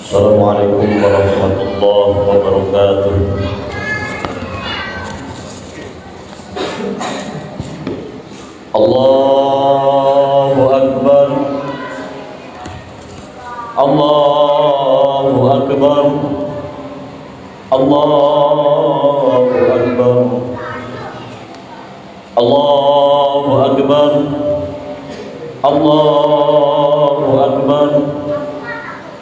Assalamualaikum warahmatullahi wabarakatuh. Allahu Akbar. Allahu Akbar. Allahu Akbar. Allahu Akbar. Allahu Akbar.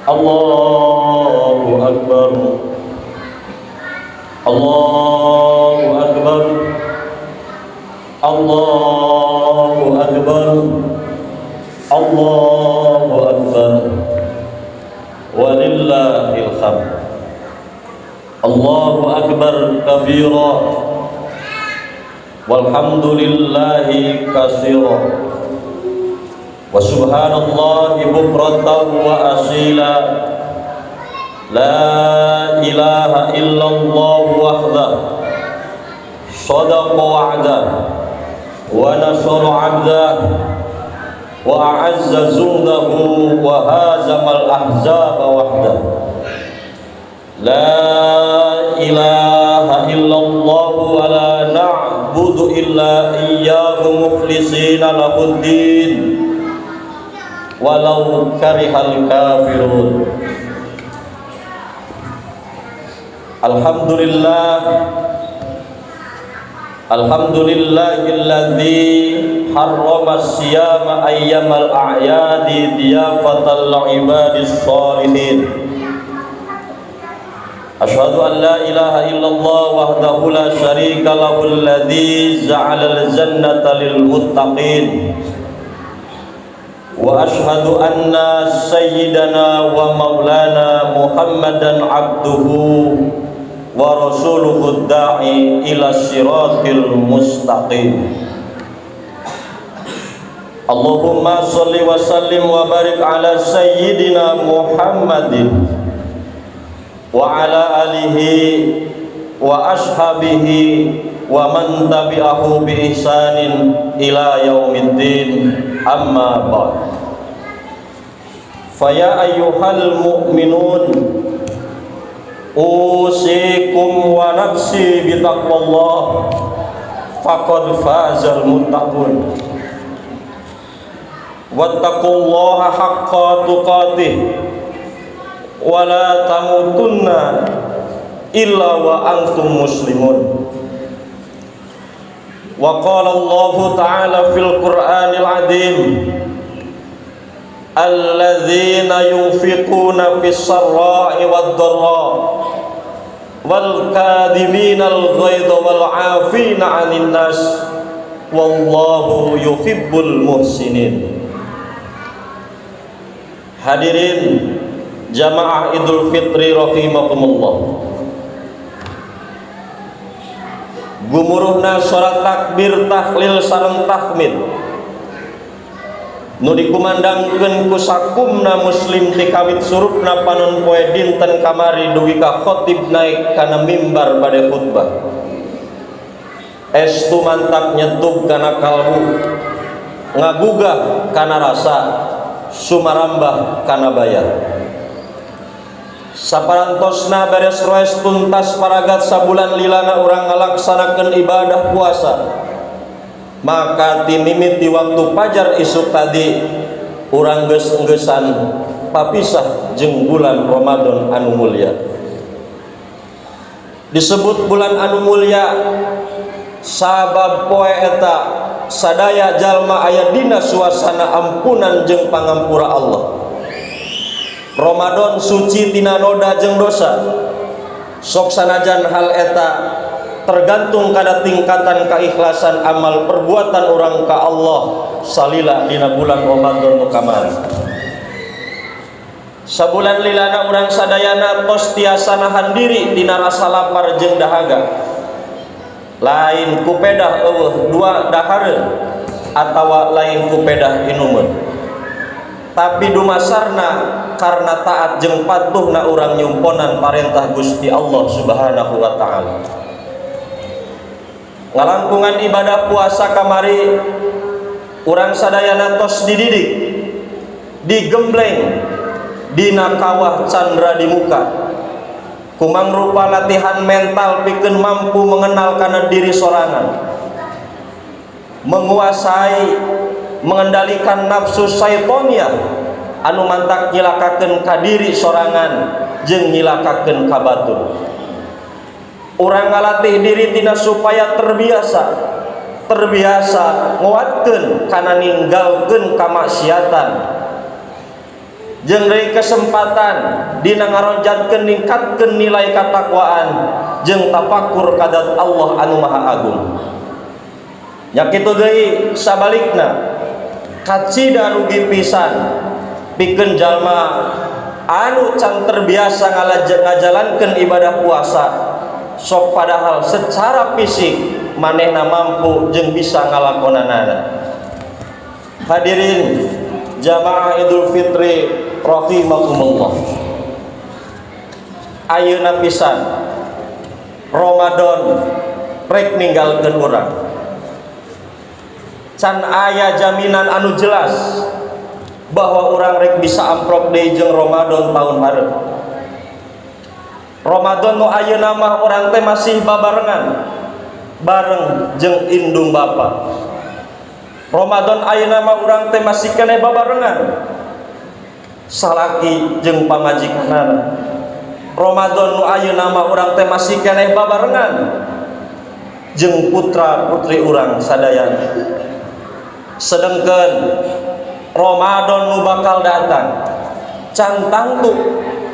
Allahu Akbar. Allahu Akbar. Allahu Akbar. Allahu Akbar. Walillahil hamd. Allahu Akbar kabira. Walhamdulillahi katsira. Wa subhanallahi bukratan wa asila. La ilaha illallah wahdah. Sadaqa wa'dah. Wa nasara 'abdah. Wa a'azza zundahu wa hazamal ahzaba wahdah. La ilaha illallah wa la na'budu illa iyyahu mukhlishina lahuddin walau karihal kafirun. Alhamdulillahilladzi harrama siyama ayyamal a'yadi diyafatal ibadis shalihin. Asyhadu an la ilaha illallah wahdahu la syarika lahu alladzi ja'alal jannata lil muttaqin. Wa asyhadu anna sayyidana wa maulana Muhammadan abduhu wa rasuluhu da'i ila siratil mustaqim. Allahumma sholli wa sallim wa barik ala sayyidina Muhammadin wa ala alihi wa ashabihi wa man tabi'ahu bi ihsanin ila yaumiddin. Amma ba'd. Faya ayyuhal mu'minun usikum wa nafsi bitaqwallah faqad fazal muttaqun. Wattaqullaha haqqa tuqatih wa la tamutunna illa wa antum muslimun. Wa qala Allah ta'ala fil Qur'anil 'adzim alladzina yunfiquna fis sarra'i wad dharra wal kadhiminal ghaidha wal 'afina 'anil nas wallahu yuhibbul muhsinin. Hadirin jamaah Idul Fitri rahimakumullah. Gumuruhna surat takbir tahlil sareng tahmid nu dikumandangkeun ku sakumna muslim ti kawit surupna panon poe dinten kamari dugi ka khatib naik kana mimbar bade khutbah. Estu mantap nyetub kana kalbu, ngagugah kana rasa, sumarambah kana bayar. Saparantosna beres roes tuntas paragat sabulan lilana urang ngalaksanakeun ibadah puasa, maka timimiti waktu pajar isuk tadi urang geus-geusan papisah jeung bulan Ramadan anu mulia. Disebut bulan anu mulia sabab poe eta sadaya jalma aya dina suasana ampunan jeung pangampura Allah. Ramadan suci tina noda jeung dosa. Sok sanajan hal eta tergantung kada tingkatan keikhlasan amal perbuatan orang ka Allah salila dina bulan Ramadan nu kamari. Sabulan lilana urang sadayana tos tiasa nahan diri dina rasa lapar jeung dahaga. Lain ku pedah eueuh dua dahareun atawa lain ku pedah inumeun. Tapi dumasarna karena taat jeung patuhna urang nyumponan parentah Gusti Allah Subhanahu wa taala. Ngalangkungan ibadah puasa kamari urang sadayana tos dididik, digembleng, dina kawah candra di muka. Kumang rupa latihan mental pikeun mampu mengenal kana diri sorangan, menguasai mengendalikan nafsu syaitoniyah anu mantak nyilakakeun ka diri sorangan jeung nyilakakeun ka batur. Urang ngalatih diri tina supaya terbiasa nguatkeun kana ninggalkeun kamaksiatan jeung deui kesempatan dina ngaronjatkeun ningkatkeun nilai katakwaan jeung tafakkur ka zat Allah anu Maha Agung. Nya kitu deui sabalikna kacida rugi pisan pikeun jalma anu can terbiasa ngajalankeun ibadah puasa, sok padahal secara fisik manehna mampu jeung bisa ngalakonanana. Hadirin jamaah Idul Fitri rahimakumullah. Ayeuna pisan Ramadan rek ninggalkeun urang. Can aya jaminan anu jelas bahwa urang rek bisa amprok deui jeung Ramadan tahun hareup. Ramadan nu ayeuna mah urang teh masih babarengan bareng jeung indung bapa. Ramadan ayeuna mah urang teh masih keneh babarengan salaki jeung pamajikanana. Ramadan nu ayeuna mah urang teh masih keneh babarengan jeung putra-putri urang sadayana. Sedengkeun Ramadan nu bakal datang can tangtu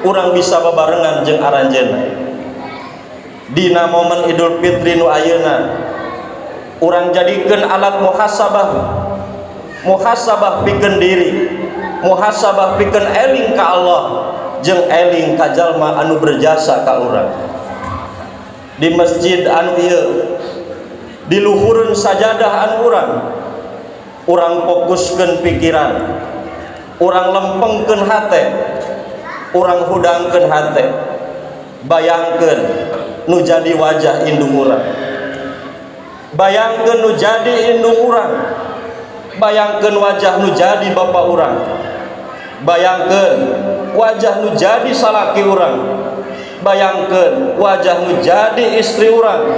urang bisa babarengan jeung aranjeunna. Dina momen Idul Fitri nu ayeuna urang jadikeun alat muhasabah pikeun diri, muhasabah pikeun eling ka Allah jeung eling ka jalma anu berjasa ka urang. Di masjid anu ieu di luhureun sajadah anu urang fokuskeun pikiran, urang lempengkeun hate, urang hudangkeun hate. Bayangkeun nu jadi wajah indung urang, bayangkeun nu jadi indung urang, bayangkeun wajah nu jadi bapa urang, bayangkeun wajah nu jadi salaki urang, bayangkeun wajah nu jadi istri urang,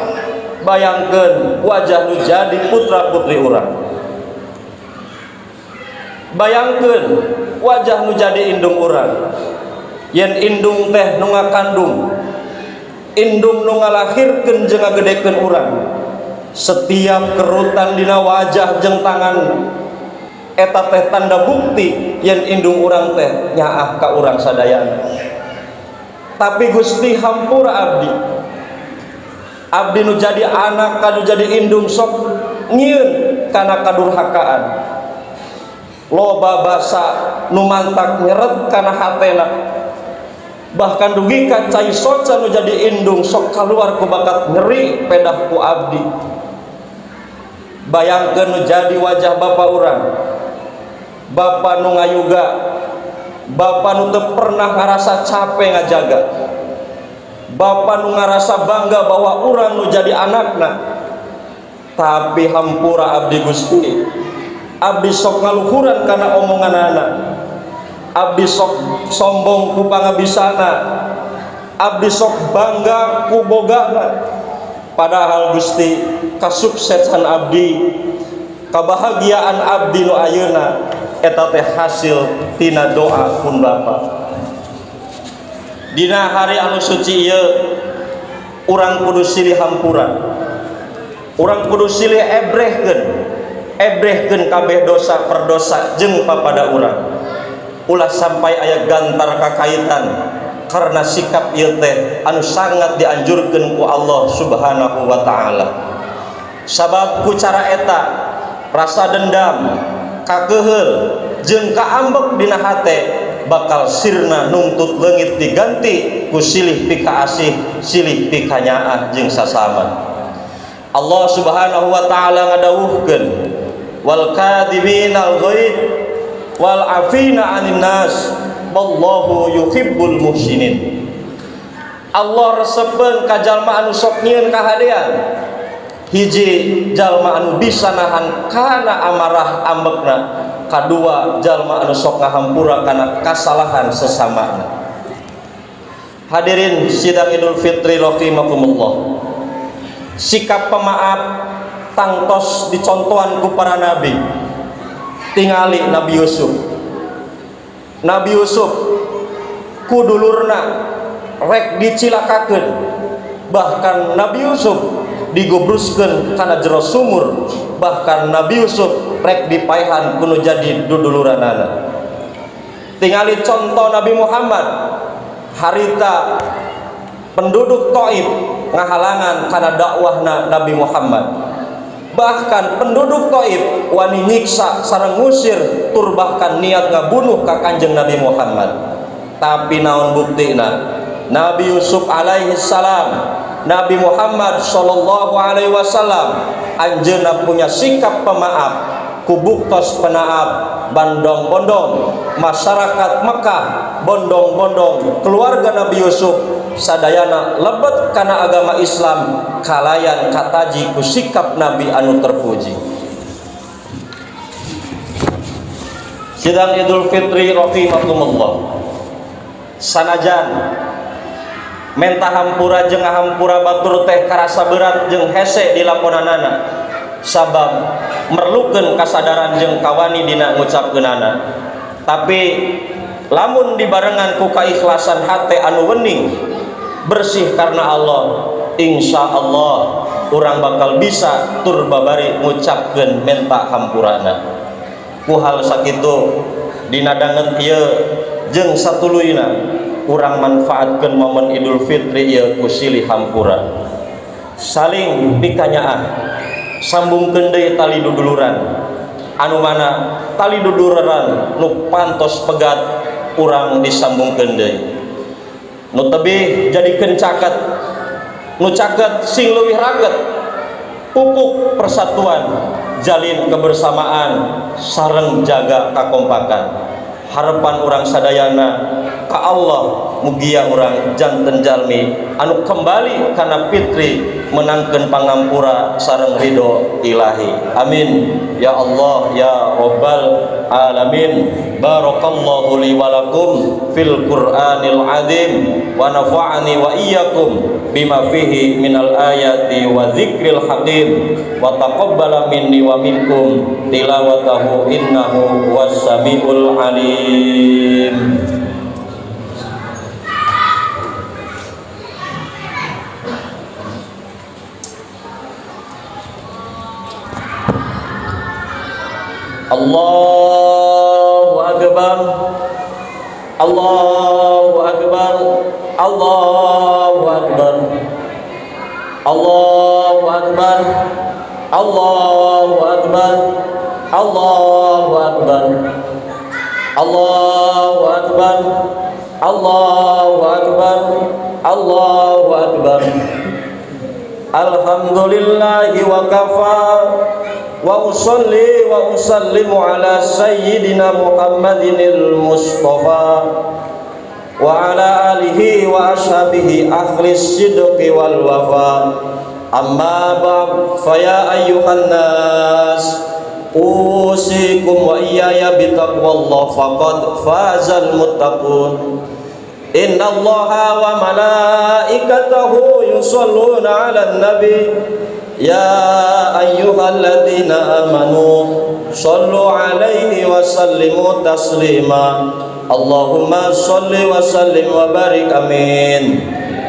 bayangkeun wajah nu jadi putra putri urang, bayangkeun wajah nu jadi indung urang. Yen indung teh nu ngakandung, indung nu ngalahirkeun jeung ngagedekeun urang, setiap kerutan dina wajah jeung tangan eta teh tanda bukti yen indung urang teh nyaah ka urang sadayana. Tapi Gusti hampura abdi nu jadi anak kanu jadi indung sok nyieun kana kadurhakaan. Loba basa nu mantak nyeret kana hatena, bahkan dugi ka cai soca nu jadi indung sok kaluar ku bakat ngeri pedah ku abdi. Bayangkeun nu jadi wajah bapa urang, bapa nu ngayuga, bapa nu teu pernah ngarasa capek ngajaga, bapa nu ngarasa bangga bahwa urang nu jadi anakna. Tapi hampura abdi Gusti, abdi sok ngaluhuran kana omonganana, abdi sok sombong ku pangabisana, abdi sok bangga ku bogana. Padahal Gusti kasuksesan abdi, kebahagiaan abdi nu ayeuna eta teh hasil tina doa pun bapa. Dina hari anu suci ieu urang kudu silih hampura, urang kudu silih ebrehkeun kabeh dosa perdosa jeung papada urang. Ulah sampai aya gantar kakaitan karena sikap ieu teh anu sangat dianjurkeun ku Allah Subhanahu wa taala. Sabab ku cara eta rasa dendam, kakeheul jeung kaambek dina hate bakal sirna nuntut leungit diganti ku silih pika asih, silih pika nyaah jeung sasama. Allah Subhanahu wa taala ngadawuhkeun, wal kadhibinal ghaid wal afina 'anil nas wallahu yuhibbul muhsinin. Allah resepkeun ka jalma anu sok nyieun kahadean, hiji jalma anu bisa nahan kana amarah ambekna, kadua jalma anu sok ngahampura kana kasalahan sesamana. Hadirin sidang Idul Fitri rahimakumullah. Sikap pemaaf tangtos dicontohan ku para nabi. Tingali Nabi Yusuf. Nabi Yusuf ku dulurna rek dicilakakeun. Bahkan Nabi Yusuf digobruskeun kana jero sumur. Bahkan Nabi Yusuf rek dipaehan kudu jadi duduluranana. Tingali contoh Nabi Muhammad harita penduduk Taif ngahalangan karena dakwahna Nabi Muhammad. Bahkan penduduk Taif wani nyiksa sareng ngusir tur bahkan niat ngabunuh ka Kanjeng Nabi Muhammad. Tapi naon buktina? Nabi Yusuf alaihi salam, Nabi Muhammad sallallahu alaihi wasallam anjeunna punya sikap pemaaf, kubuktos penaaf, bondong-bondong masyarakat Mekah, bondong-bondong keluarga Nabi Yusuf sadayana lebet kana agama Islam kalayan kataji ku sikap Nabi anu terpuji. Sidang Idul Fitri rahimakumullah. Sanajan menta hampura jeung hampura batur teh karasa berat jeung hese dilakonanana sabab merlukeun kasadaran jeung kawani dina ngucapkeunana. Tapi lamun dibarengan ku kaikhlasan hate anu wening bersih karena Allah, insya Allah urang bakal bisa tur babari ngucapkeun menta hampurana. Ku hal sakitu dina danget ieu jeung satuluyna urang manfaatkeun momen Idul Fitri ieu ku silih hampura. Saling pikanyaan, sambungkeun deui tali duduluran anu mana tali duduluran nu pantos pegat urang disambungkeun deui. Nu tebih jadikeun caket, nu caket sing leuwih raget, pupuk persatuan, jalin kebersamaan sareng jaga kakompakan. Harapan urang sadayana ka Allah mugia urang janten jalmi anu kembali kana fitri menangkeun pangampura sareng ridho ilahi. Amin ya Allah ya Rabbal alamin. Barakallahu li wa lakum fil Qur'anil azim wa nafa'ani wa iyyakum bima fihi minal ayati wa dzikril hakim wa taqabbala minni wa minkum tilawatahu innahu was-sami'ul alim. Allahu akbar, Allahu akbar, Allahu akbar, Allahu akbar, Allahu akbar, Allahu akbar, Allahu akbar, Allahu akbar, Allahu akbar. Alhamdulillahi wa kafa wa usalli wa usallimu ala sayyidina Muhammadinil Mustafa wa ala alihi wa ashabihi akhlis sidqi wal wafa. Amma ba'd, fa ya ayyuhan nas usikum wa iyaya bitaqwallah faqad fazal muttaqun. Inna Allaha wa malaikatahu yusalluna 'alan nabi ya ayyuhalladzina amanu shallu 'alaihi wa sallimu taslima. Allahumma shalli wa sallim wa barik amin.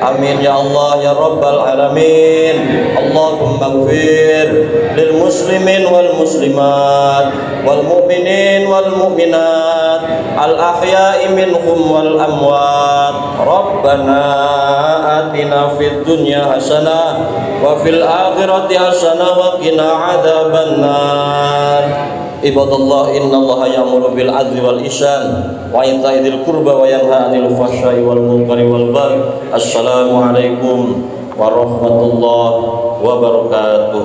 Amin ya Allah ya Rabbal alamin. Allahumma ighfir lil muslimin wal muslimat wal mu'minin wal mu'minat al ahya'i minhum wal amwat. Rabbana atina fid dunya hasanah wa fil akhirati hasanah wa qina adzabannar. Ibadallah innallaha ya'muru bil 'adli wal ihsan wa ita'i dzil qurba wa yanha 'anil fahsya'i wal munkari wal baghi. Assalamualaikum warahmatullahi wabarakatuh.